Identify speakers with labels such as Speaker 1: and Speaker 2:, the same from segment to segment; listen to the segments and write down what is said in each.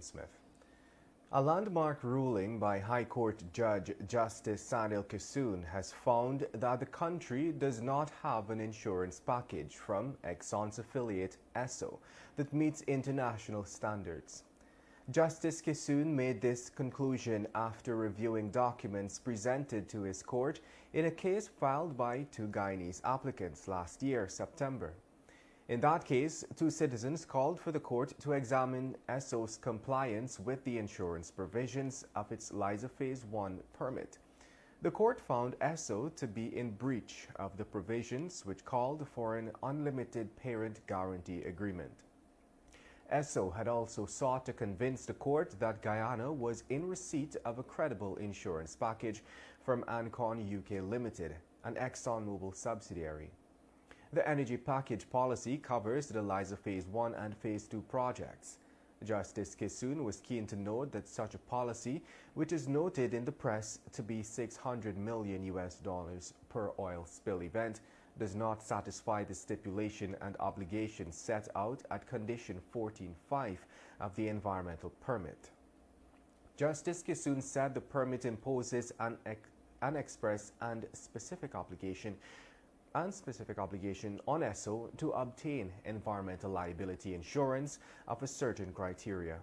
Speaker 1: Stephen Smith. A landmark ruling by High Court Judge Justice Sanil Kissoon has found that the country does not have an insurance package from Exxon's affiliate Esso that meets international standards. Justice Kissoon made this conclusion after reviewing documents presented to his court in a case filed by two Guyanese applicants last year, September. In that case, two citizens called for the court to examine Esso's compliance with the insurance provisions of its LISA Phase 1 permit. The court found Esso to be in breach of the provisions which called for an unlimited parent guarantee agreement. Esso had also sought to convince the court that Guyana was in receipt of a credible insurance package from Ancon UK Limited, an ExxonMobil subsidiary. The energy package policy covers the LISA Phase 1 and Phase 2 projects. Justice Kissoon was keen to note that such a policy, which is noted in the press to be $600 million per oil spill event, does not satisfy the stipulation and obligation set out at Condition 14.5 of the environmental permit. Justice Kissoon said the permit imposes an express and specific obligation on Esso to obtain environmental liability insurance of a certain criteria.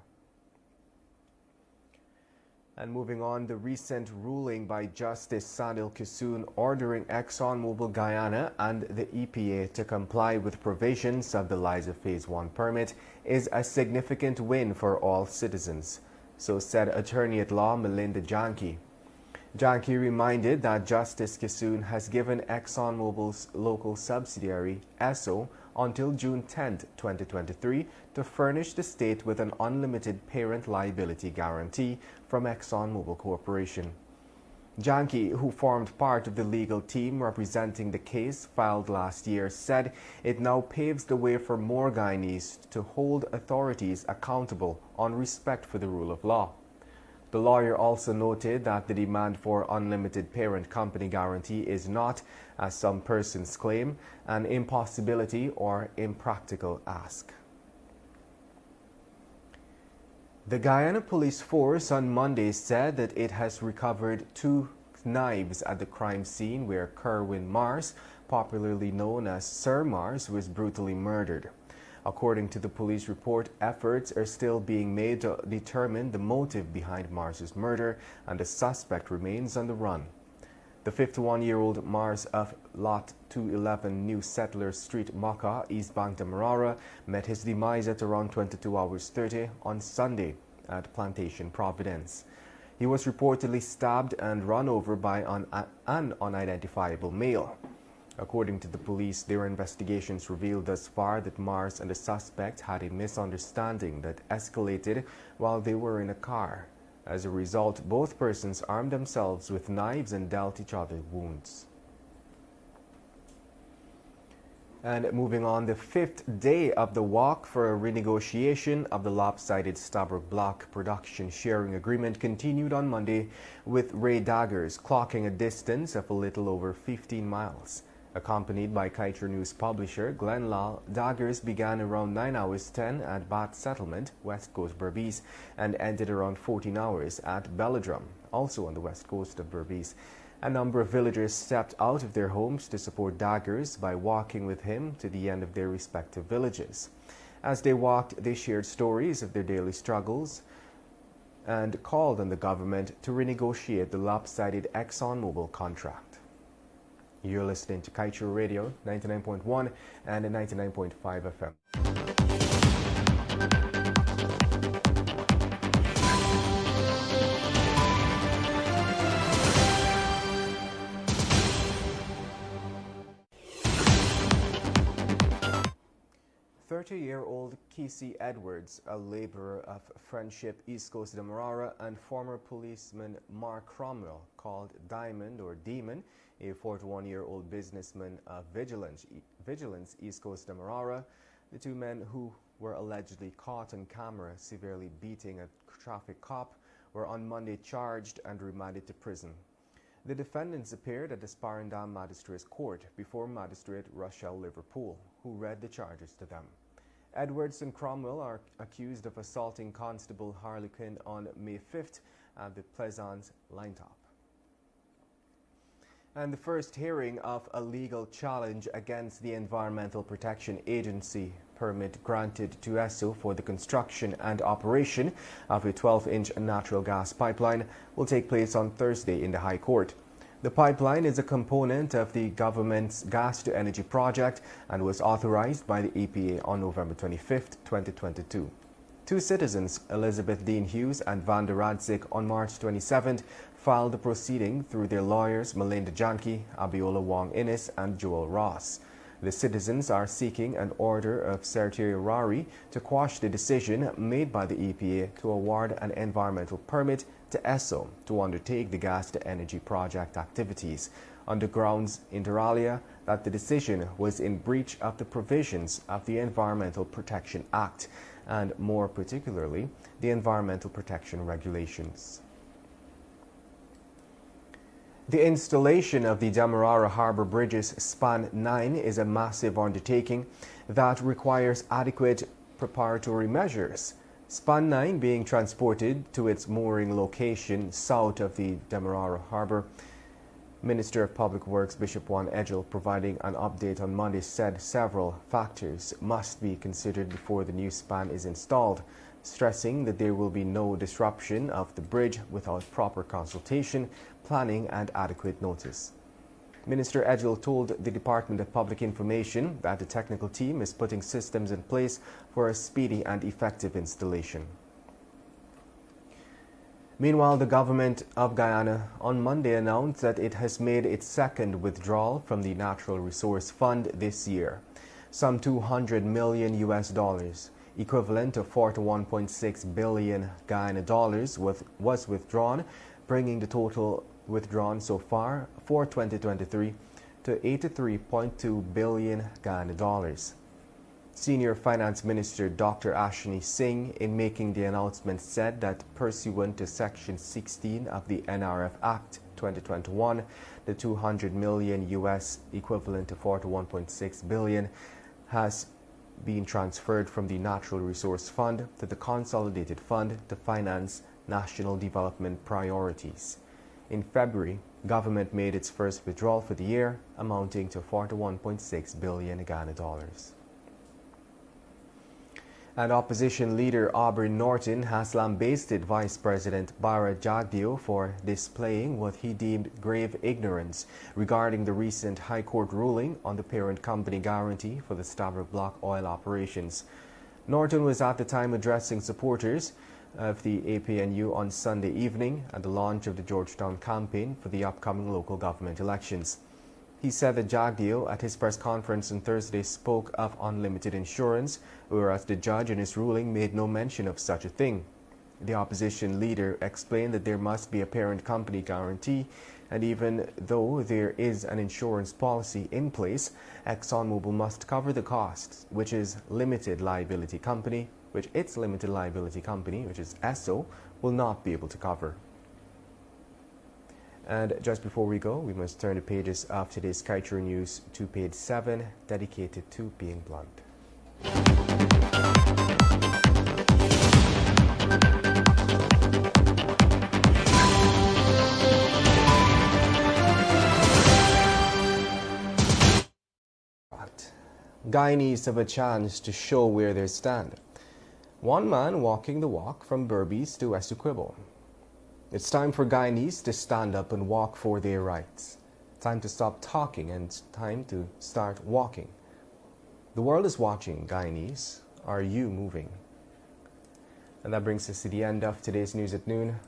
Speaker 1: And moving on, the recent ruling by Justice Sanil Kissoon ordering ExxonMobil Guyana and the EPA to comply with provisions of the LISA Phase 1 permit is a significant win for all citizens, so said Attorney-at-Law Melinda Janke. Janke reminded that Justice Kissoon has given ExxonMobil's local subsidiary, Esso, until June 10, 2023 to furnish the state with an unlimited parent liability guarantee from ExxonMobil Corporation. Janke, who formed part of the legal team representing the case filed last year, said it now paves the way for more Guyanese to hold authorities accountable on respect for the rule of law. The lawyer also noted that the demand for unlimited parent company guarantee is not, as some persons claim, an impossibility or impractical ask. The Guyana Police Force on Monday said that it has recovered two knives at the crime scene where Kerwin Mars, popularly known as Sir Mars, was brutally murdered. According to the police report, efforts are still being made to determine the motive behind Mars's murder, and the suspect remains on the run. The 51-year-old Mars of Lot 211 New Settler Street, Maka, East Bank, Demerara, met his demise at around 22 hours 30 on Sunday at Plantation, Providence. He was reportedly stabbed and run over by an unidentifiable male. According to the police, their investigations revealed thus far that Mars and the suspect had a misunderstanding that escalated while they were in a car. As a result, both persons armed themselves with knives and dealt each other wounds. And moving on, the fifth day of the walk for a renegotiation of the lopsided Stabroek Block production sharing agreement continued on Monday, with Ray Daggers clocking a distance of a little over 15 miles. Accompanied by Kaieteur News publisher Glenn Lal, Daggers began around 9 hours 10 at Bat Settlement, West Coast Berbice, and ended around 14 hours at Belladrum, also on the west coast of Berbice. A number of villagers stepped out of their homes to support Daggers by walking with him to the end of their respective villages. As they walked, they shared stories of their daily struggles and called on the government to renegotiate the lopsided ExxonMobil contract. You're listening to Kaieteur Radio, 99.1 and 99.5 FM. "30-year-old Kesey Edwards, a laborer of Friendship, East Coast Demerara, and former policeman Mark Cromwell, called Diamond or Demon, a 41-year-old businessman of Vigilance, East Coast Demerara. The two men, who were allegedly caught on camera severely beating a traffic cop, were on Monday charged and remanded to prison. The defendants appeared at the Sparendam Magistrates Court before Magistrate Rochelle Liverpool, who read the charges to them. Edwards and Cromwell are accused of assaulting Constable Harlequin on May 5th at the Pleasance line top. And the first hearing of a legal challenge against the Environmental Protection Agency permit granted to ESSO for the construction and operation of a 12-inch natural gas pipeline will take place on Thursday in the High Court. The pipeline is a component of the government's gas-to-energy project and was authorized by the EPA on November 25, 2022. Two citizens, Elizabeth Dean Hughes and Vanda Radzik, on March 27, filed the proceeding through their lawyers Melinda Janke, Abiola Wong Innes, and Joel Ross. The citizens are seeking an order of certiorari to quash the decision made by the EPA to award an environmental permit to ESSO to undertake the gas-to-energy project activities on the grounds, inter alia, that the decision was in breach of the provisions of the Environmental Protection Act and, more particularly, the Environmental Protection Regulations. The installation of the Demerara Harbour Bridge's Span 9 is a massive undertaking that requires adequate preparatory measures. Span 9 being transported to its mooring location south of the Demerara Harbour. Minister of Public Works Bishop Juan Edgell, providing an update on Monday, said several factors must be considered before the new span is installed, stressing that there will be no disruption of the bridge without proper consultation, planning and adequate notice. Minister Edgell told the Department of Public Information that the technical team is putting systems in place for a speedy and effective installation. Meanwhile, the government of Guyana on Monday announced that it has made its second withdrawal from the Natural Resource Fund this year. Some $200 million, equivalent to 41.6 billion Guyana dollars, was withdrawn, bringing the total withdrawn so far for 2023 to 83.2 billion Guyana dollars. Senior Finance Minister Dr. Ashni Singh, in making the announcement, said that pursuant to Section 16 of the NRF Act 2021, the $200 million, equivalent to 41.6 billion, has been transferred from the Natural Resource Fund to the Consolidated Fund to finance national development priorities. In February, government made its first withdrawal for the year, amounting to 41.6 billion Ghana dollars. And opposition leader Aubrey Norton has lambasted Vice President Bara Jagdeo for displaying what he deemed grave ignorance regarding the recent High Court ruling on the parent company guarantee for the Stabroek Block oil operations. Norton was at the time addressing supporters of the APNU on Sunday evening at the launch of the Georgetown campaign for the upcoming local government elections. He said that Jagdeo at his press conference on Thursday spoke of unlimited insurance, whereas the judge in his ruling made no mention of such a thing. The opposition leader explained that there must be a parent company guarantee, and even though there is an insurance policy in place, ExxonMobil must cover the costs, which its limited liability company, which is ESSO, will not be able to cover. And just before we go, we must turn the pages of today's Kaieteur News to page 7, dedicated to being blunt. Guyanese have a chance to show where they stand. One man walking the walk from Berbice to Essequibo. It's time for Guyanese to stand up and walk for their rights. Time to stop talking and time to start walking. The world is watching, Guyanese. Are you moving? And that brings us to the end of today's News at Noon.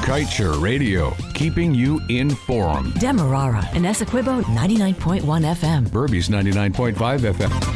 Speaker 2: Kaieteur Radio, keeping you informed.
Speaker 3: Demerara and Essequibo 99.1 FM.
Speaker 2: Berbice 99.5 FM.